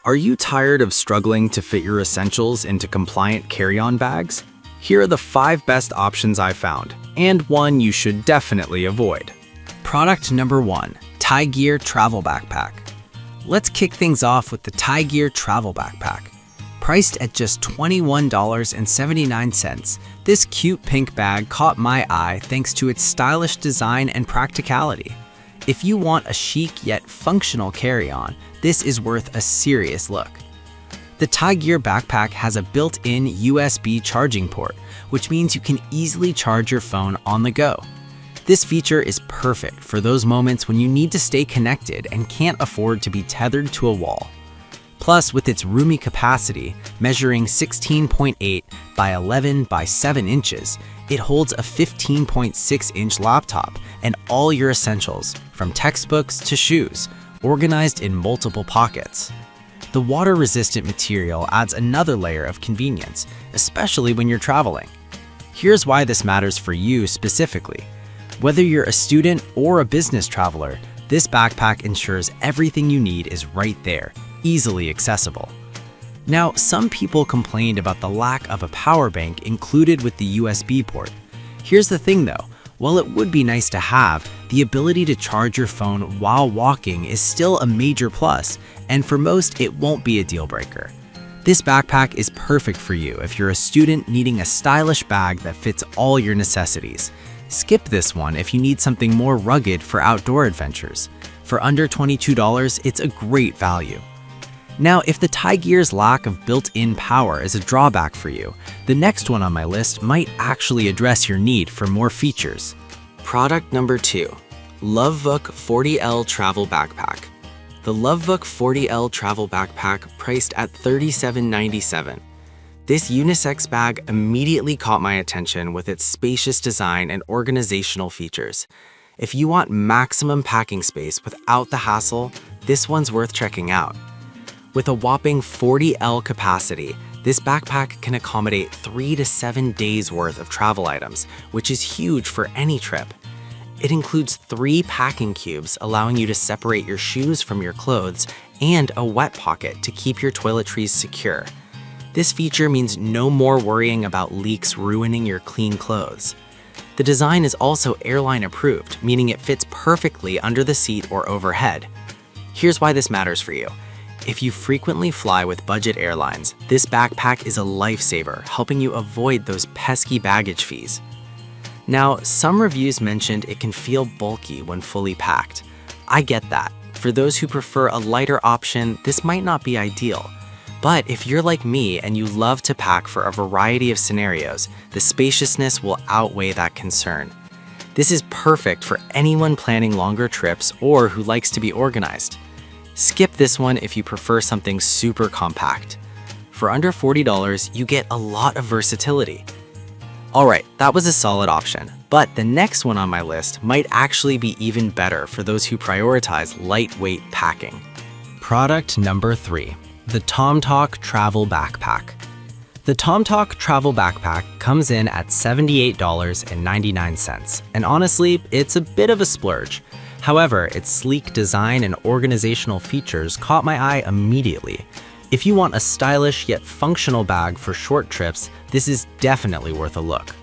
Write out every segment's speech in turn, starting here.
Are you tired of struggling to fit your essentials into compliant carry-on bags? Here are the 5 best options I found, and one you should definitely avoid. Product number 1, Tigear Travel Backpack. Let's kick things off with the Tigear Travel Backpack. Priced at just $21.79, this cute pink bag caught my eye thanks to its stylish design and practicality. If you want a chic yet functional carry-on, this is worth a serious look. The Tigear backpack has a built-in USB charging port, which means you can easily charge your phone on the go. This feature is perfect for those moments when you need to stay connected and can't afford to be tethered to a wall. Plus, with its roomy capacity, measuring 16.8 by 11 by 7 inches, it holds a 15.6-inch laptop and all your essentials, from textbooks to shoes, organized in multiple pockets. The water-resistant material adds another layer of convenience, especially when you're traveling. Here's why this matters for you specifically. Whether you're a student or a business traveler, this backpack ensures everything you need is right there, easily accessible. Now, some people complained about the lack of a power bank included with the USB port. Here's the thing though, while it would be nice to have, the ability to charge your phone while walking is still a major plus, and for most, it won't be a deal breaker. This backpack is perfect for you if you're a student needing a stylish bag that fits all your necessities. Skip this one if you need something more rugged for outdoor adventures. For under $22, it's a great value. Now, if the Tigear's lack of built-in power is a drawback for you, the next one on my list might actually address your need for more features. Product number 2, Lovebook 40L Travel Backpack. The Lovebook 40L Travel Backpack priced at $37.97. This unisex bag immediately caught my attention with its spacious design and organizational features. If you want maximum packing space without the hassle, this one's worth checking out. With a whopping 40L capacity, this backpack can accommodate 3 to 7 days worth of travel items, which is huge for any trip. It includes 3 packing cubes, allowing you to separate your shoes from your clothes, and a wet pocket to keep your toiletries secure. This feature means no more worrying about leaks ruining your clean clothes. The design is also airline approved, meaning it fits perfectly under the seat or overhead. Here's why this matters for you. If you frequently fly with budget airlines, this backpack is a lifesaver, helping you avoid those pesky baggage fees. Now, some reviews mentioned it can feel bulky when fully packed. I get that. For those who prefer a lighter option, this might not be ideal. But if you're like me and you love to pack for a variety of scenarios, the spaciousness will outweigh that concern. This is perfect for anyone planning longer trips or who likes to be organized. Skip this one if you prefer something super compact. For under $40, you get a lot of versatility. Alright, that was a solid option, but the next one on my list might actually be even better for those who prioritize lightweight packing. Product number 3, the TomTok Travel Backpack. The TomTok Travel Backpack comes in at $78.99, and honestly, it's a bit of a splurge. However, its sleek design and organizational features caught my eye immediately. If you want a stylish yet functional bag for short trips, this is definitely worth a look.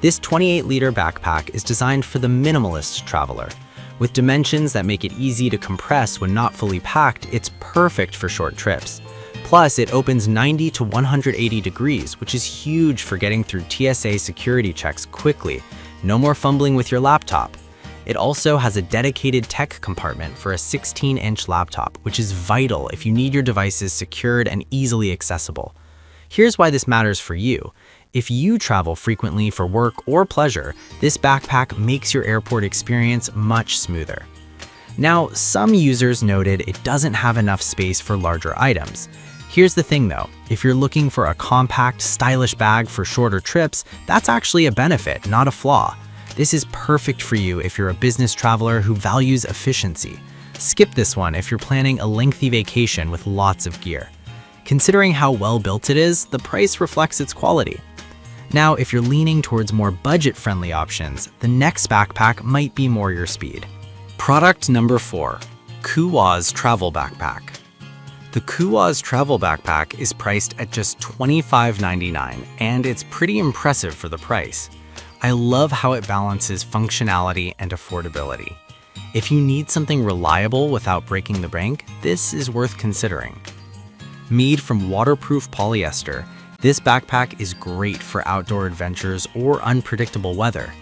This 28-liter backpack is designed for the minimalist traveler. With dimensions that make it easy to compress when not fully packed, it's perfect for short trips. Plus, it opens 90 to 180 degrees, which is huge for getting through TSA security checks quickly. No more fumbling with your laptop. It also has a dedicated tech compartment for a 16-inch laptop, which is vital if you need your devices secured and easily accessible. Here's why this matters for you. If you travel frequently for work or pleasure, this backpack makes your airport experience much smoother. Now, some users noted it doesn't have enough space for larger items. Here's the thing though, if you're looking for a compact, stylish bag for shorter trips, that's actually a benefit, not a flaw. This is perfect for you if you're a business traveler who values efficiency. Skip this one if you're planning a lengthy vacation with lots of gear. Considering how well built it is, the price reflects its quality. Now, if you're leaning towards more budget-friendly options, the next backpack might be more your speed. Product number 4, Kuwa's Travel Backpack. The Kuwa's travel backpack is priced at just $25.99, and it's pretty impressive for the price. I love how it balances functionality and affordability. If you need something reliable without breaking the bank, this is worth considering. Made from waterproof polyester, this backpack is great for outdoor adventures or unpredictable weather.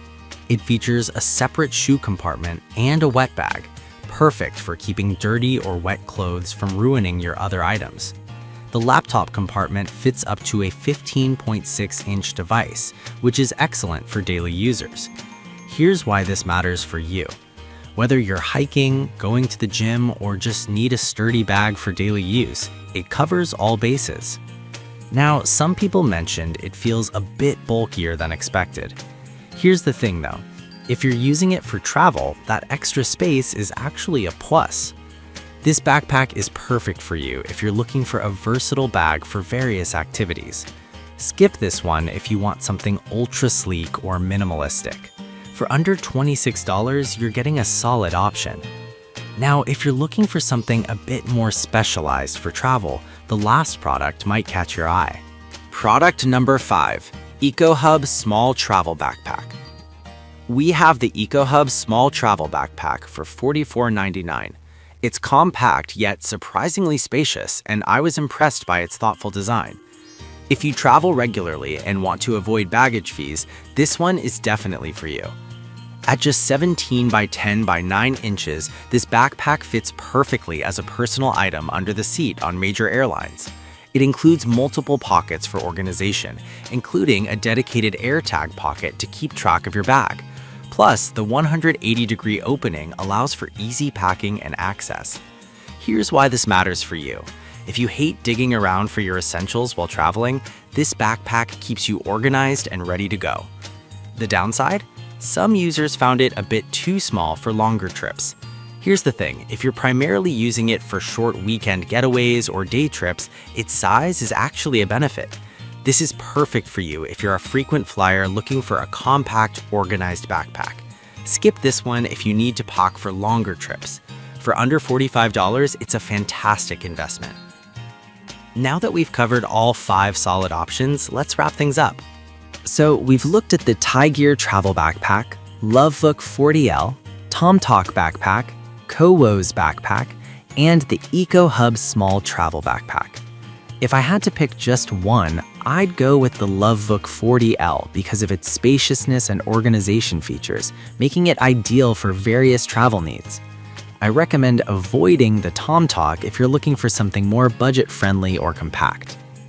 It features a separate shoe compartment and a wet bag, perfect for keeping dirty or wet clothes from ruining your other items. The laptop compartment fits up to a 15.6-inch device, which is excellent for daily users. Here's why this matters for you. Whether you're hiking, going to the gym, or just need a sturdy bag for daily use, it covers all bases. Now, some people mentioned it feels a bit bulkier than expected. Here's the thing though, if you're using it for travel, that extra space is actually a plus. This backpack is perfect for you if you're looking for a versatile bag for various activities. Skip this one if you want something ultra sleek or minimalistic. For under $26, you're getting a solid option. Now, if you're looking for something a bit more specialized for travel, the last product might catch your eye. Product number 5, EcoHub Small Travel Backpack. We have the EcoHub Small Travel Backpack for $44.99. It's compact yet surprisingly spacious, and I was impressed by its thoughtful design. If you travel regularly and want to avoid baggage fees, this one is definitely for you. At just 17 by 10 by 9 inches, this backpack fits perfectly as a personal item under the seat on major airlines. It includes multiple pockets for organization, including a dedicated AirTag pocket to keep track of your bag. Plus, the 180-degree opening allows for easy packing and access. Here's why this matters for you. If you hate digging around for your essentials while traveling, this backpack keeps you organized and ready to go. The downside? Some users found it a bit too small for longer trips. Here's the thing, if you're primarily using it for short weekend getaways or day trips, its size is actually a benefit. This is perfect for you if you're a frequent flyer looking for a compact, organized backpack. Skip this one if you need to pack for longer trips. For under $45, it's a fantastic investment. Now that we've covered all 5 solid options, let's wrap things up. So we've looked at the Tigear Travel Backpack, Lovebook 40L, TomTalk Backpack, Kowo's Backpack, and the EcoHub Small Travel Backpack. If I had to pick just one, I'd go with the Lovebook 40L because of its spaciousness and organization features, making it ideal for various travel needs. I recommend avoiding the TomTalk if you're looking for something more budget-friendly or compact.